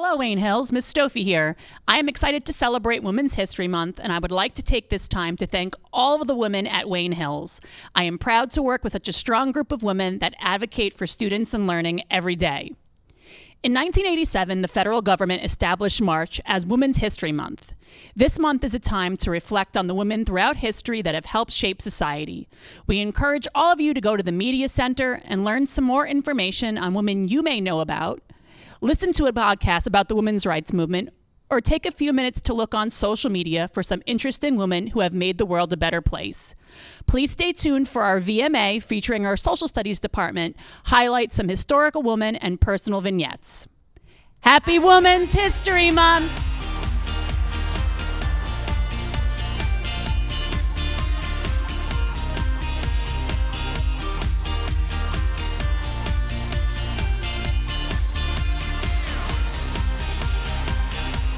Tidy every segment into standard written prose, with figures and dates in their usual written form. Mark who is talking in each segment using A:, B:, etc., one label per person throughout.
A: Hello, Wayne Hills. Miss Stoffi here. I am excited to celebrate Women's History Month, and I would like to take this time to thank all of the women at Wayne Hills. I am proud to work with such a strong group of women that advocate for students and learning every day. In 1987, the federal government established March as Women's History Month. This month is a time to reflect on the women throughout history that have helped shape society. We encourage all of you to go to the Media Center and learn some more information on women you may know about. Listen to a podcast about the women's rights movement, or take a few minutes to look on social media for some interesting women who have made the world a better place. Please stay tuned for our VMA featuring our social studies department, highlight some historical women and personal vignettes. Happy Women's History Month!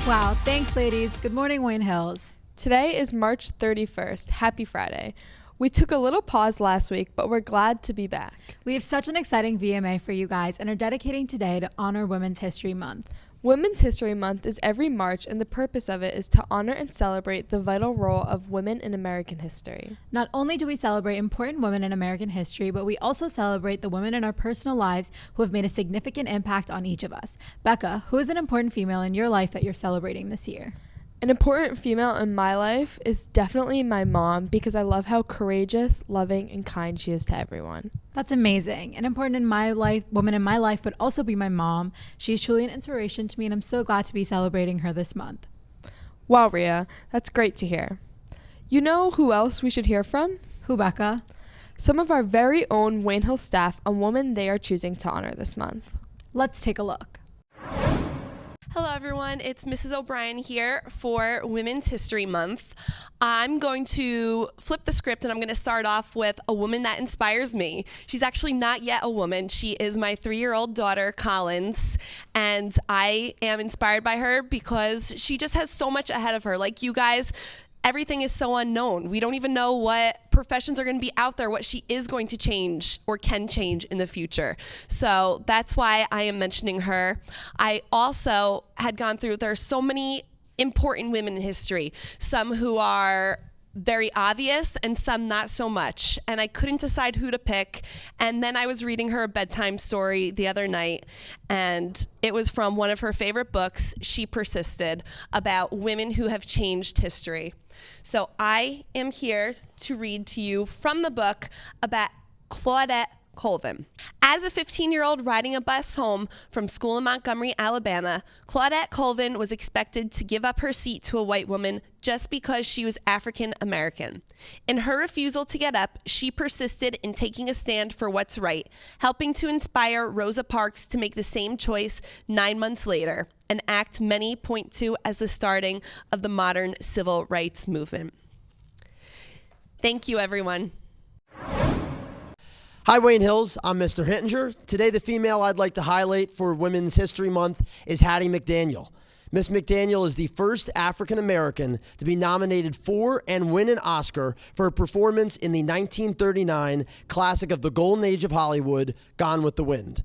B: Wow, thanks ladies. Good morning, Wayne Hills.
C: Today is March 31st. Happy Friday. We took a little pause last week, but we're glad to be back.
B: We have such an exciting VMA for you guys and are dedicating today to honor Women's History Month.
C: Women's History Month is every March, and the purpose of it is to honor and celebrate the vital role of women in American history.
B: Not only do we celebrate important women in American history, but we also celebrate the women in our personal lives who have made a significant impact on each of us. Becca, who is an important female in your life that you're celebrating this year?
C: An important female in my life is definitely my mom, because I love how courageous, loving, and kind she is to everyone.
B: That's amazing. An important woman in my life would also be my mom. She's truly an inspiration to me, and I'm so glad to be celebrating her this month.
C: Wow, Riya, that's great to hear. You know who else we should hear from?
B: Who, Becca?
C: Some of our very own Wayne Hill staff on women they are choosing to honor this month.
B: Let's take a look.
D: Hello everyone, it's Mrs. O'Brien here for Women's History Month. I'm going to flip the script and I'm going to start off with a woman that inspires me. She's actually not yet a woman. She is my 3-year-old daughter, Collins, and I am inspired by her because she just has so much ahead of her. Like you guys, everything is so unknown. We don't even know what professions are going to be out there, what she is going to change or can change in the future. So that's why I am mentioning her. I also had gone through, there are so many important women in history, some who are very obvious and some not so much. And I couldn't decide who to pick. And then I was reading her a bedtime story the other night, and it was from one of her favorite books, She Persisted, about women who have changed history. So I am here to read to you from the book about Claudette Colvin. As a 15-year-old riding a bus home from school in Montgomery, Alabama, Claudette Colvin was expected to give up her seat to a white woman just because she was African American. In her refusal to get up, she persisted in taking a stand for what's right, helping to inspire Rosa Parks to make the same choice 9 months later, an act many point to as the starting of the modern civil rights movement. Thank you, everyone.
E: Hi, Wayne Hills. I'm Mr. Hittinger. Today, the female I'd like to highlight for Women's History Month is Hattie McDaniel. Miss McDaniel is the first African American to be nominated for and win an Oscar for a performance in the 1939 classic of the golden age of Hollywood, Gone with the Wind.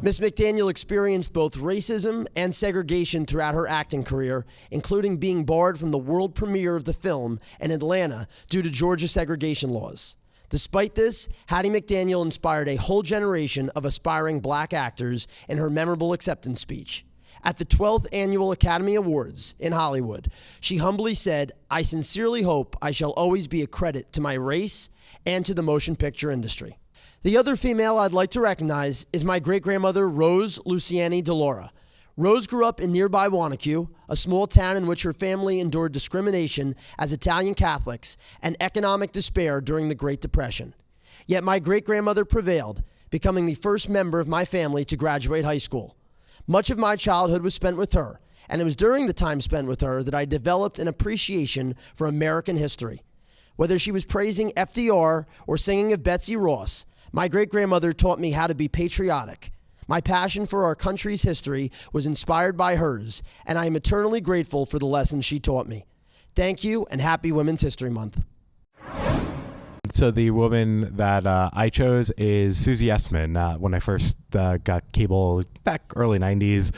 E: Miss McDaniel experienced both racism and segregation throughout her acting career, including being barred from the world premiere of the film in Atlanta due to Georgia segregation laws. Despite this, Hattie McDaniel inspired a whole generation of aspiring black actors in her memorable acceptance speech. At the 12th Annual Academy Awards in Hollywood, she humbly said, "I sincerely hope I shall always be a credit to my race and to the motion picture industry." The other female I'd like to recognize is my great-grandmother, Rose Luciani DeLaura. Rose grew up in nearby Wanacue, a small town in which her family endured discrimination as Italian Catholics and economic despair during the Great Depression. Yet my great-grandmother prevailed, becoming the first member of my family to graduate high school. Much of my childhood was spent with her, and it was during the time spent with her that I developed an appreciation for American history. Whether she was praising FDR or singing of Betsy Ross, my great-grandmother taught me how to be patriotic. My passion for our country's history was inspired by hers, and I am eternally grateful for the lessons she taught me. Thank you, and happy Women's History Month.
F: So the woman that I chose is Susie Essman. When I first got cable back early 90s,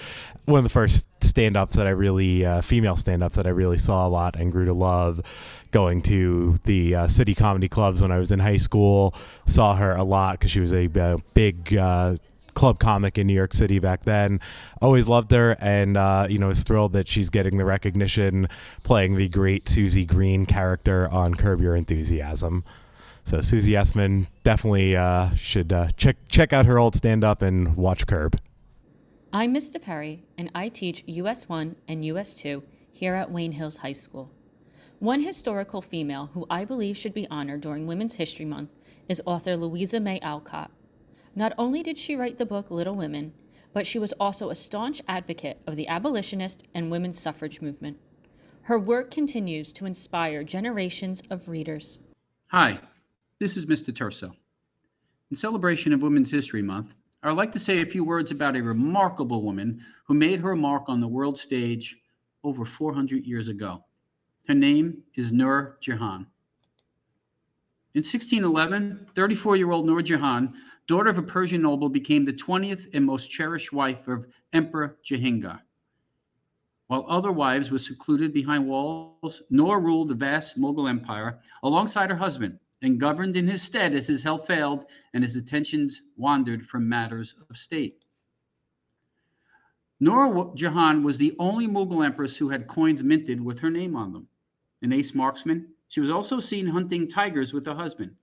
F: one of the first stand-ups that I really, female stand-ups that I really saw a lot and grew to love. Going to the city comedy clubs when I was in high school, saw her a lot because she was a big club comic in New York City back then. Always loved her, and was thrilled that she's getting the recognition playing the great Susie Green character on Curb Your Enthusiasm. So Susie Essman, definitely should check out her old stand-up and watch Curb.
G: I'm Mr. Perry, and I teach US 1 and US 2 here at Wayne Hills High School. One historical female who I believe should be honored during Women's History Month is author Louisa May Alcott. Not only did she write the book Little Women, but she was also a staunch advocate of the abolitionist and women's suffrage movement. Her work continues to inspire generations of readers.
H: Hi, this is Mr. Terso. In celebration of Women's History Month, I would like to say a few words about a remarkable woman who made her mark on the world stage over 400 years ago. Her name is Nur Jahan. In 1611, 34-year-old Nur Jahan, daughter of a Persian noble, became the 20th and most cherished wife of Emperor Jahangir. While other wives were secluded behind walls, Nur ruled the vast Mughal Empire alongside her husband and governed in his stead as his health failed and his attentions wandered from matters of state. Nur Jahan was the only Mughal empress who had coins minted with her name on them. An ace marksman, she was also seen hunting tigers with her husband.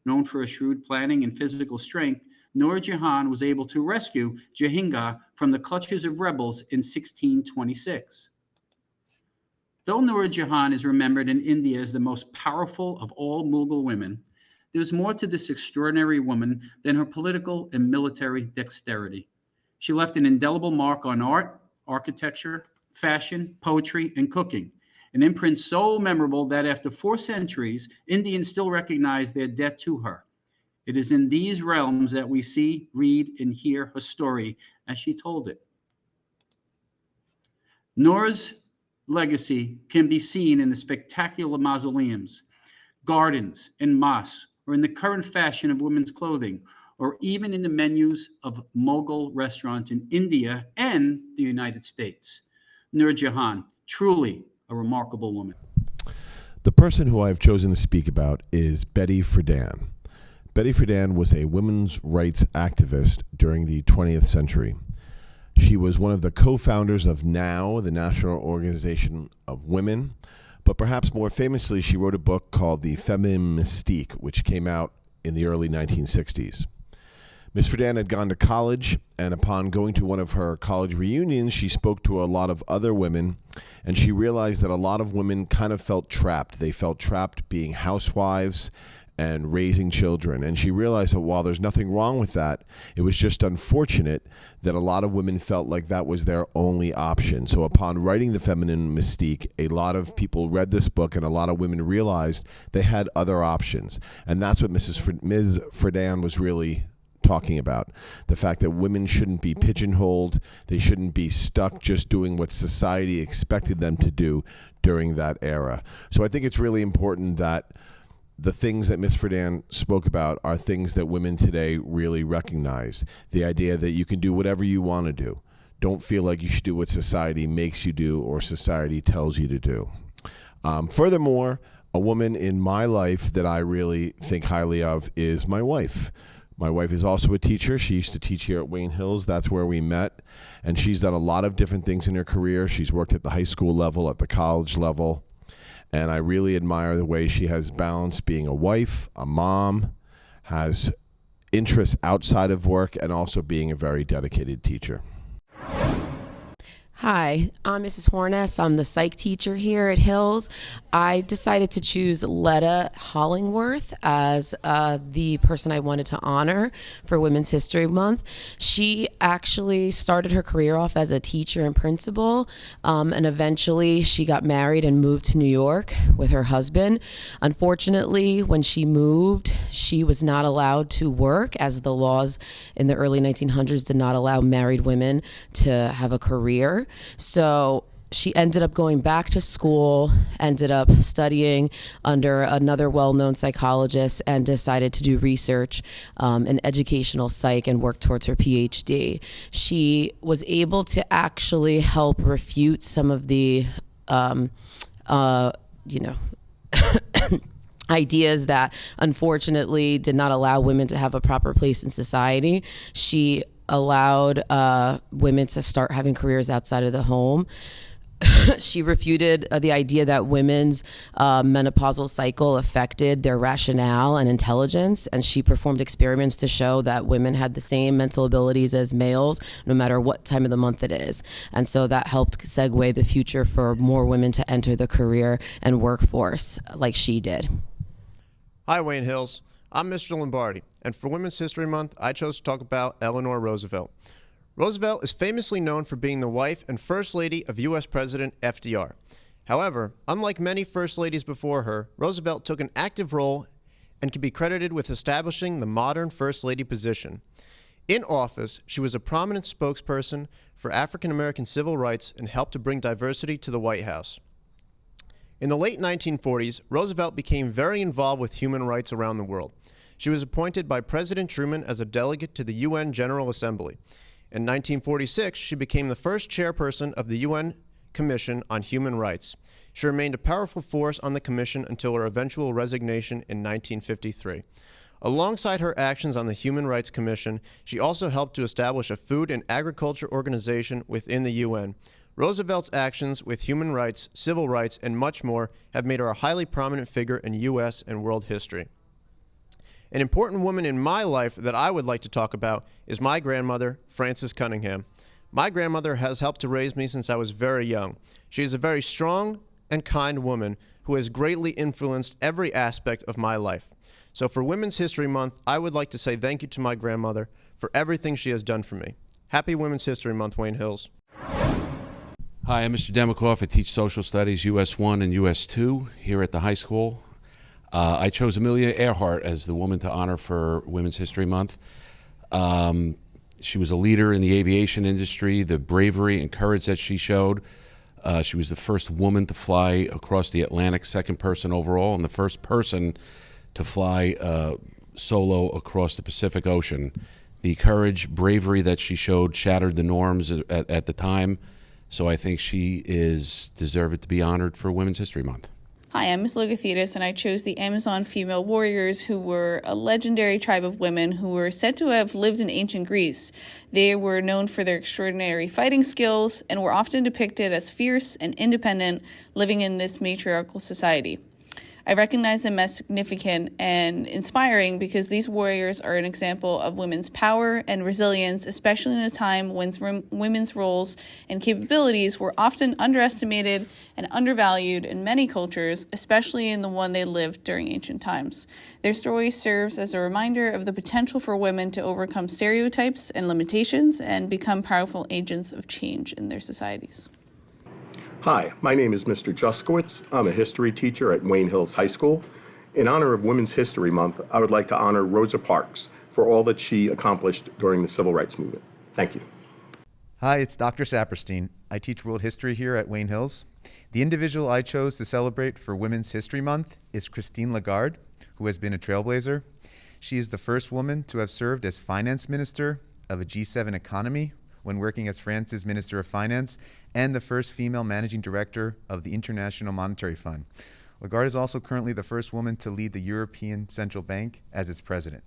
H: Known for her shrewd planning and physical strength, Nur Jahan was able to rescue Jahangir from the clutches of rebels in 1626. Though Nur Jahan is remembered in India as the most powerful of all Mughal women, there's more to this extraordinary woman than her political and military dexterity. She left an indelible mark on art, architecture, fashion, poetry, and cooking, an imprint so memorable that after 4 centuries, Indians still recognize their debt to her. It is in these realms that we see, read, and hear her story as she told it. Nur's legacy can be seen in the spectacular mausoleums, gardens, and mosques, or in the current fashion of women's clothing, or even in the menus of Mughal restaurants in India and the United States. Nur Jahan, truly a remarkable woman.
I: The person who I've chosen to speak about is Betty Friedan. Betty Friedan was a women's rights activist during the 20th century. She was one of the co-founders of NOW, the National Organization of Women, but perhaps more famously, she wrote a book called The Feminine Mystique, which came out in the early 1960s. Ms. Friedan had gone to college, and upon going to one of her college reunions, she spoke to a lot of other women, and she realized that a lot of women kind of felt trapped. They felt trapped being housewives and raising children. And she realized that while there's nothing wrong with that, it was just unfortunate that a lot of women felt like that was their only option. So upon writing The Feminine Mystique, a lot of people read this book and a lot of women realized they had other options. And that's what Ms. Friedan was really talking about. The fact that women shouldn't be pigeonholed, they shouldn't be stuck just doing what society expected them to do during that era. So I think it's really important that the things that Ms. Friedan spoke about are things that women today really recognize. The idea that you can do whatever you want to do. Don't feel like you should do what society makes you do or society tells you to do. Furthermore, a woman in my life that I really think highly of is my wife. My wife is also a teacher. She used to teach here at Wayne Hills. That's where we met. And she's done a lot of different things in her career. She's worked at the high school level, at the college level. And I really admire the way she has balanced being a wife, a mom, has interests outside of work, and also being a very dedicated teacher.
J: Hi, I'm Mrs. Horness. I'm the psych teacher here at Hills. I decided to choose Letta Hollingworth as the person I wanted to honor for Women's History Month. She actually started her career off as a teacher and principal, and eventually she got married and moved to New York with her husband. Unfortunately, when she moved, she was not allowed to work, as the laws in the early 1900s did not allow married women to have a career. So she ended up going back to school, ended up studying under another well-known psychologist, and decided to do research in educational psych and work towards her PhD. She was able to actually help refute some of the, ideas that unfortunately did not allow women to have a proper place in society. She allowed women to start having careers outside of the home. She refuted the idea that women's menopausal cycle affected their rationale and intelligence, and she performed experiments to show that women had the same mental abilities as males, no matter what time of the month it is. And so that helped segue the future for more women to enter the career and workforce like she did.
K: Hi, Wayne Hills. I'm Mr. Lombardi, and for Women's History Month, I chose to talk about Eleanor Roosevelt. Roosevelt is famously known for being the wife and First Lady of U.S. President FDR. However, unlike many First Ladies before her, Roosevelt took an active role and can be credited with establishing the modern First Lady position. In office, she was a prominent spokesperson for African American civil rights and helped to bring diversity to the White House. In the late 1940s, Roosevelt became very involved with human rights around the world. She was appointed by President Truman as a delegate to the UN General Assembly. In 1946, she became the first chairperson of the UN Commission on Human Rights. She remained a powerful force on the commission until her eventual resignation in 1953. Alongside her actions on the Human Rights Commission, she also helped to establish a food and agriculture organization within the UN. Roosevelt's actions with human rights, civil rights, and much more have made her a highly prominent figure in U.S. and world history. An important woman in my life that I would like to talk about is my grandmother, Frances Cunningham. My grandmother has helped to raise me since I was very young. She is a very strong and kind woman who has greatly influenced every aspect of my life. So for Women's History Month, I would like to say thank you to my grandmother for everything she has done for me. Happy Women's History Month, Wayne Hills.
L: Hi, I'm Mr. Demikoff. I teach social studies US 1 and US 2 here at the high school. I chose Amelia Earhart as the woman to honor for Women's History Month. She was a leader in the aviation industry, the bravery and courage that she showed. She was the first woman to fly across the Atlantic, second person overall, and the first person to fly solo across the Pacific Ocean. The courage, bravery that she showed shattered the norms at the time. So I think she is deserved to be honored for Women's History Month.
M: Hi, I'm Ms. Logothetis, and I chose the Amazon female warriors, who were a legendary tribe of women who were said to have lived in ancient Greece. They were known for their extraordinary fighting skills and were often depicted as fierce and independent, living in this matriarchal society. I recognize them as significant and inspiring because these warriors are an example of women's power and resilience, especially in a time when women's roles and capabilities were often underestimated and undervalued in many cultures, especially in the one they lived during ancient times. Their story serves as a reminder of the potential for women to overcome stereotypes and limitations and become powerful agents of change in their societies.
N: Hi, my name is Mr. Juskowitz. I'm a history teacher at Wayne Hills High School. In honor of Women's History Month, I would like to honor Rosa Parks for all that she accomplished during the Civil Rights Movement. Thank you.
O: Hi, it's Dr. Saperstein. I teach world history here at Wayne Hills. The individual I chose to celebrate for Women's History Month is Christine Lagarde, who has been a trailblazer. She is the first woman to have served as finance minister of a G7 economy when working as France's Minister of Finance, and the first female managing director of the International Monetary Fund. Lagarde is also currently the first woman to lead the European Central Bank as its president.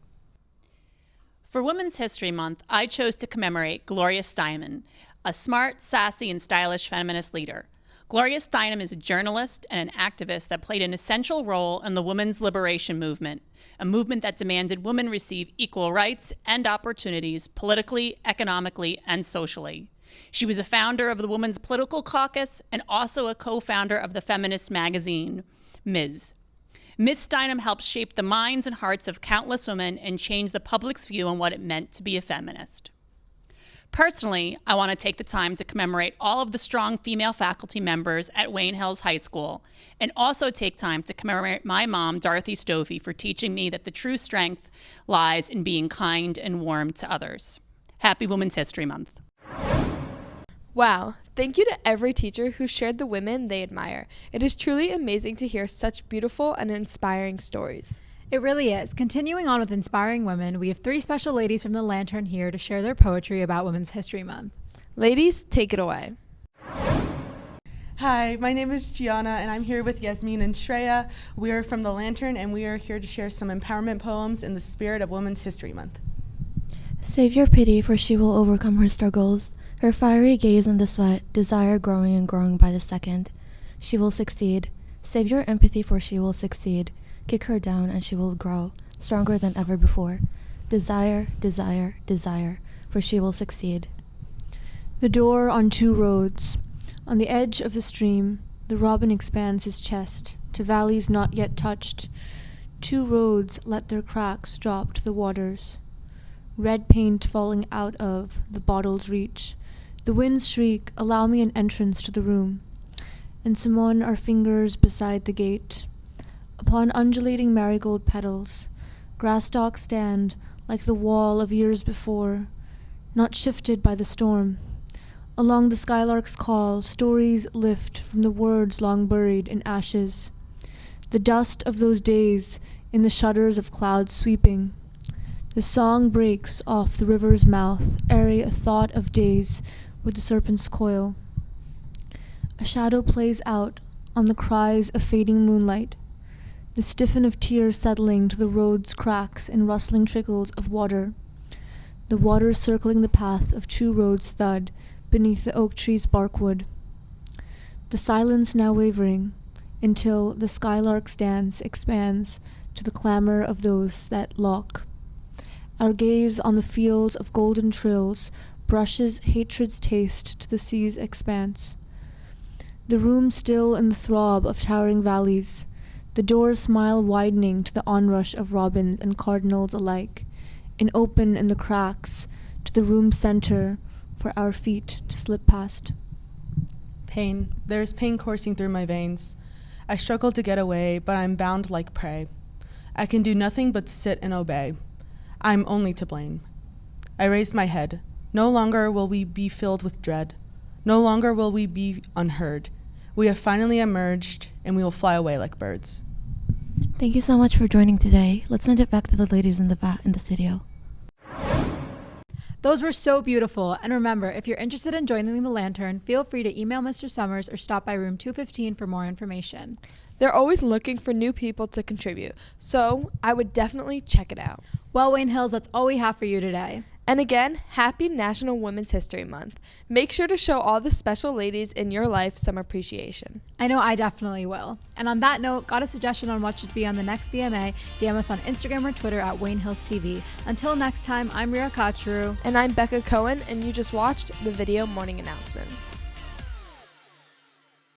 A: For Women's History Month, I chose to commemorate Gloria Steinem, a smart, sassy, and stylish feminist leader. Gloria Steinem is a journalist and an activist that played an essential role in the women's liberation movement, a movement that demanded women receive equal rights and opportunities politically, economically, and socially. She was a founder of the Women's Political Caucus and also a co-founder of the feminist magazine, Ms. Ms. Steinem helped shape the minds and hearts of countless women and change the public's view on what it meant to be a feminist. Personally, I want to take the time to commemorate all of the strong female faculty members at Wayne Hills High School, and also take time to commemorate my mom, Dorothy Stovey, for teaching me that the true strength lies in being kind and warm to others. Happy Women's History Month.
C: Wow, thank you to every teacher who shared the women they admire. It is truly amazing to hear such beautiful and inspiring stories.
B: It really is. Continuing on with inspiring women, we have 3 special ladies from the Lantern here to share their poetry about Women's History Month.
C: Ladies, take it away.
P: Hi, my name is Gianna, and I'm here with Yasmin and Shreya. We are from The Lantern, and we are here to share some empowerment poems in the spirit of Women's History Month.
Q: Save your pity, for she will overcome her struggles. Her fiery gaze in the sweat, desire growing and growing by the second. She will succeed. Save your empathy, for she will succeed. Kick her down, and she will grow, stronger than ever before. Desire, desire, desire, for she will succeed.
R: The door on 2 roads. On the edge of the stream, the robin expands his chest to valleys not yet touched. 2 roads let their cracks drop to the waters. Red paint falling out of the bottle's reach. The winds shriek, allow me an entrance to the room. And Simone our fingers beside the gate. Upon undulating marigold petals, grass stalks stand like the wall of years before, not shifted by the storm. Along the skylark's call, stories lift from the words long buried in ashes. The dust of those days in the shudders of clouds sweeping. The song breaks off the river's mouth, airy a thought of days with the serpent's coil. A shadow plays out on the cries of fading moonlight, the stiffen of tears settling to the road's cracks in rustling trickles of water. The water circling the path of 2 roads thud beneath the oak tree's barkwood. The silence now wavering until the skylark's dance expands to the clamor of those that lock. Our gaze on the fields of golden trills brushes hatred's taste to the sea's expanse. The room still in the throb of towering valleys, the door's smile widening to the onrush of robins and cardinals alike, and open in the cracks to the room's center for our feet to slip past.
P: Pain. There is pain coursing through my veins. I struggle to get away, but I'm bound like prey. I can do nothing but sit and obey. I'm only to blame. I raised my head. No longer will we be filled with dread. No longer will we be unheard. We have finally emerged, and we will fly away like birds.
Q: Thank you so much for joining today. Let's send it back to the ladies in the studio.
B: Those were so beautiful. And remember, if you're interested in joining the Lantern, feel free to email Mr. Summers or stop by room 215 for more information.
C: They're always looking for new people to contribute, so I would definitely check it out.
B: Well, Wayne Hills, that's all we have for you today.
C: And again, happy National Women's History Month. Make sure to show all the special ladies in your life some appreciation.
B: I know I definitely will. And on that note, got a suggestion on what should be on the next VMA? DM us on Instagram or Twitter at Wayne Hills TV. Until next time, I'm Riya Kachroo.
C: And I'm Becca Cohen, and you just watched the video morning announcements.